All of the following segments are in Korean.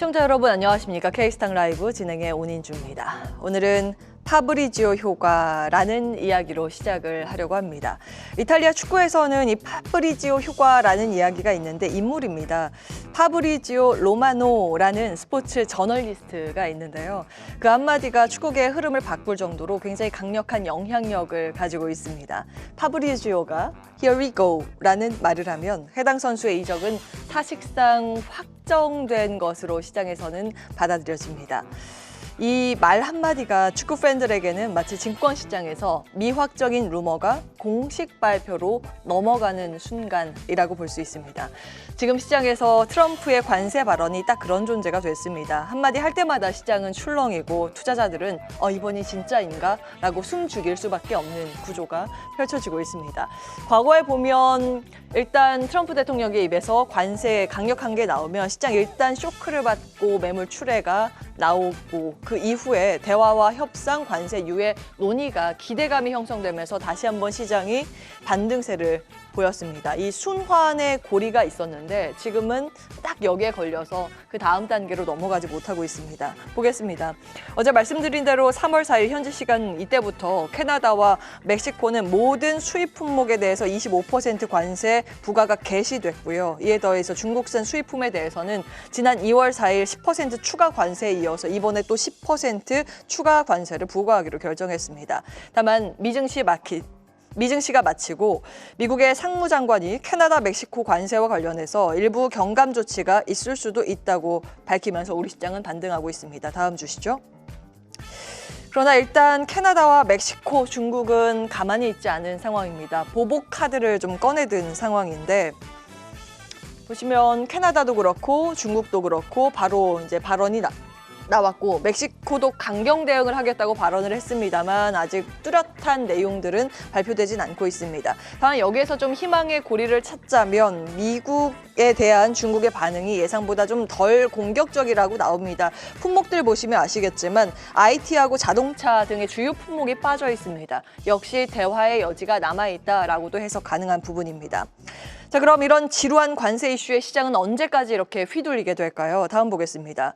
시청자 여러분 안녕하십니까? K스탁 라이브 진행의 온인주입니다. 오늘은 파브리지오 효과라는 이야기로 시작을 하려고 합니다. 이탈리아 축구에서는 이 파브리지오 효과라는 이야기가 있는데 인물입니다. 파브리지오 로마노라는 스포츠 저널리스트가 있는데요. 그 한마디가 축구계의 흐름을 바꿀 정도로 굉장히 강력한 영향력을 가지고 있습니다. 파브리지오가 Here we go 라는 말을 하면 해당 선수의 이적은 사실상 확정된 것으로 시장에서는 받아들여집니다. 이 말 한마디가 축구 팬들에게는 마치 증권시장에서 미확정인 루머가 공식 발표로 넘어가는 순간이라고 볼 수 있습니다. 지금 시장에서 트럼프의 관세 발언이 딱 그런 존재가 됐습니다. 한마디 할 때마다 시장은 출렁이고 투자자들은 이번이 진짜인가? 라고 숨 죽일 수밖에 없는 구조가 펼쳐지고 있습니다. 과거에 보면 일단 트럼프 대통령의 입에서 관세 강력한 게 나오면 시장 일단 쇼크를 받고 매물 출회가 나오고 그 이후에 대화와 협상, 관세 유예 논의가 기대감이 형성되면서 다시 한번 시장이 반등세를 보였습니다. 이 순환의 고리가 있었는데 지금은 딱 여기에 걸려서 그 다음 단계로 넘어가지 못하고 있습니다. 보겠습니다. 어제 말씀드린 대로 3월 4일 현지 시간 이때부터 캐나다와 멕시코는 모든 수입 품목에 대해서 25% 관세 부과가 개시됐고요. 이에 더해서 중국산 수입품에 대해서는 지난 2월 4일 10% 추가 관세에 이어서 이번에 또 10% 추가 관세를 부과하기로 결정했습니다. 다만 미증시가 마치고 미국의 상무장관이 캐나다, 멕시코 관세와 관련해서 일부 경감 조치가 있을 수도 있다고 밝히면서 우리 시장은 반등하고 있습니다. 다음 주시죠. 그러나 일단 캐나다와 멕시코, 중국은 가만히 있지 않은 상황입니다. 보복 카드를 좀 꺼내든 상황인데 보시면 캐나다도 그렇고 중국도 그렇고 바로 이제 발언이 나왔고 멕시코도 강경 대응을 하겠다고 발언을 했습니다만 아직 뚜렷한 내용들은 발표되진 않고 있습니다. 다만 여기에서 좀 희망의 고리를 찾자면 미국에 대한 중국의 반응이 예상보다 좀 덜 공격적이라고 나옵니다. 품목들 보시면 아시겠지만 IT하고 자동차 등의 주요 품목이 빠져 있습니다. 역시 대화의 여지가 남아있다라고도 해석 가능한 부분입니다. 자, 그럼 이런 지루한 관세 이슈의 시장은 언제까지 이렇게 휘둘리게 될까요? 다음 보겠습니다.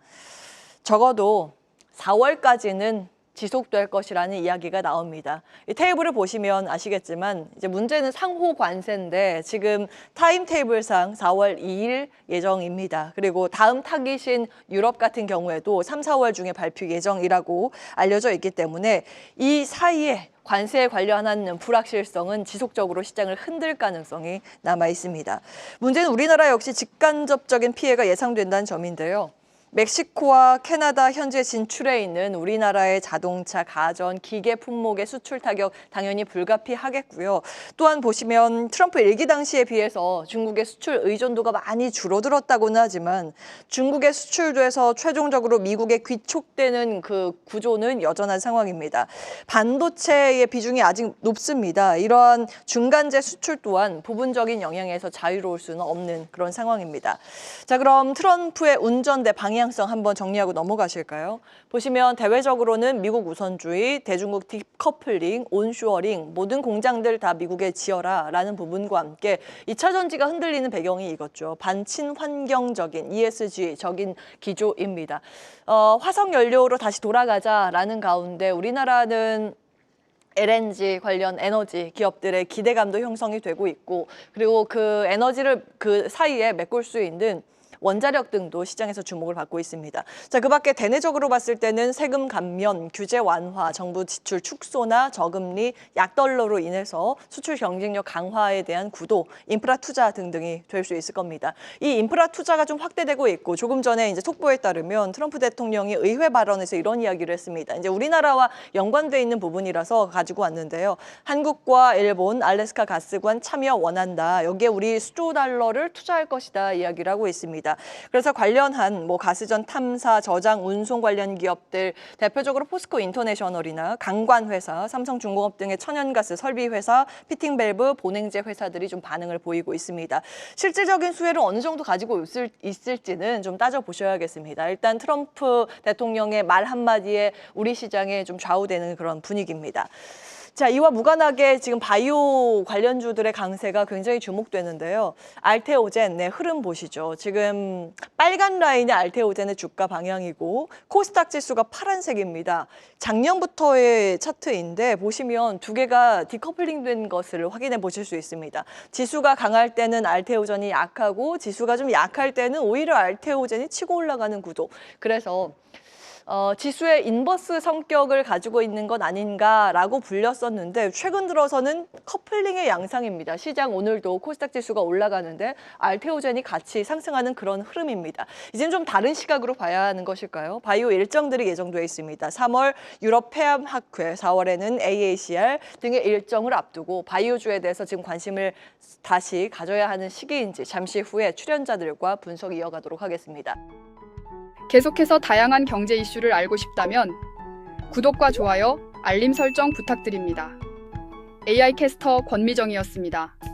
적어도 4월까지는 지속될 것이라는 이야기가 나옵니다. 이 테이블을 보시면 아시겠지만 이제 문제는 상호 관세인데 지금 타임테이블상 4월 2일 예정입니다. 그리고 다음 타깃인 유럽 같은 경우에도 3, 4월 중에 발표 예정이라고 알려져 있기 때문에 이 사이에 관세에 관련한 불확실성은 지속적으로 시장을 흔들 가능성이 남아 있습니다. 문제는 우리나라 역시 직간접적인 피해가 예상된다는 점인데요. 멕시코와 캐나다 현재 진출해 있는 우리나라의 자동차, 가전, 기계 품목의 수출 타격 당연히 불가피하겠고요. 또한 보시면 트럼프 일기 당시에 비해서 중국의 수출 의존도가 많이 줄어들었다고는 하지만 중국의 수출돼서 최종적으로 미국에 귀촉되는 그 구조는 여전한 상황입니다. 반도체의 비중이 아직 높습니다. 이러한 중간재 수출 또한 부분적인 영향에서 자유로울 수는 없는 그런 상황입니다. 자, 그럼 트럼프의 운전대 방향성 한번 정리하고 넘어가실까요? 보시면 대외적으로는 미국 우선주의, 대중국 디커플링, 온쇼어링, 모든 공장들 다 미국에 지어라 라는 부분과 함께 2차 전지가 흔들리는 배경이 이거죠. 반친환경적인 ESG적인 기조입니다. 화석 연료로 다시 돌아가자라는 가운데 우리나라는 LNG 관련 에너지 기업들의 기대감도 형성이 되고 있고 그리고 그 에너지를 그 사이에 메꿀 수 있는 원자력 등도 시장에서 주목을 받고 있습니다. 자, 그 밖에 대내적으로 봤을 때는 세금 감면, 규제 완화, 정부 지출 축소나 저금리, 약달러로 인해서 수출 경쟁력 강화에 대한 구도, 인프라 투자 등등이 될 수 있을 겁니다. 이 인프라 투자가 좀 확대되고 있고 조금 전에 이제 속보에 따르면 트럼프 대통령이 의회 발언에서 이런 이야기를 했습니다. 이제 우리나라와 연관돼 있는 부분이라서 가지고 왔는데요. 한국과 일본, 알래스카 가스관 참여 원한다. 여기에 우리 수조 달러를 투자할 것이다 이야기를 하고 있습니다. 그래서 관련한 가스전 탐사, 저장, 운송 관련 기업들 대표적으로 포스코 인터내셔널이나 강관회사, 삼성중공업 등의 천연가스 설비회사, 피팅밸브, 보냉제 회사들이 좀 반응을 보이고 있습니다. 실질적인 수혜를 어느 정도 가지고 있을지는 좀 따져보셔야겠습니다. 일단 트럼프 대통령의 말 한마디에 우리 시장에 좀 좌우되는 그런 분위기입니다. 자, 이와 무관하게 지금 바이오 관련주들의 강세가 굉장히 주목되는데요. 알테오젠, 네, 흐름 보시죠. 지금 빨간 라인이 알테오젠의 주가 방향이고 코스닥 지수가 파란색입니다. 작년부터의 차트인데 보시면 두 개가 디커플링된 것을 확인해 보실 수 있습니다. 지수가 강할 때는 알테오젠이 약하고 지수가 좀 약할 때는 오히려 알테오젠이 치고 올라가는 구도. 그래서 지수의 인버스 성격을 가지고 있는 것 아닌가라고 불렸었는데 최근 들어서는 커플링의 양상입니다. 시장 오늘도 코스닥 지수가 올라가는데 알테오젠이 같이 상승하는 그런 흐름입니다. 이제는 좀 다른 시각으로 봐야 하는 것일까요? 바이오 일정들이 예정돼 있습니다. 3월 유럽 폐암학회, 4월에는 AACR 등의 일정을 앞두고 바이오주에 대해서 지금 관심을 다시 가져야 하는 시기인지 잠시 후에 출연자들과 분석 이어가도록 하겠습니다. 계속해서 다양한 경제 이슈를 알고 싶다면 구독과 좋아요, 알림 설정 부탁드립니다. AI 캐스터 권미정이었습니다.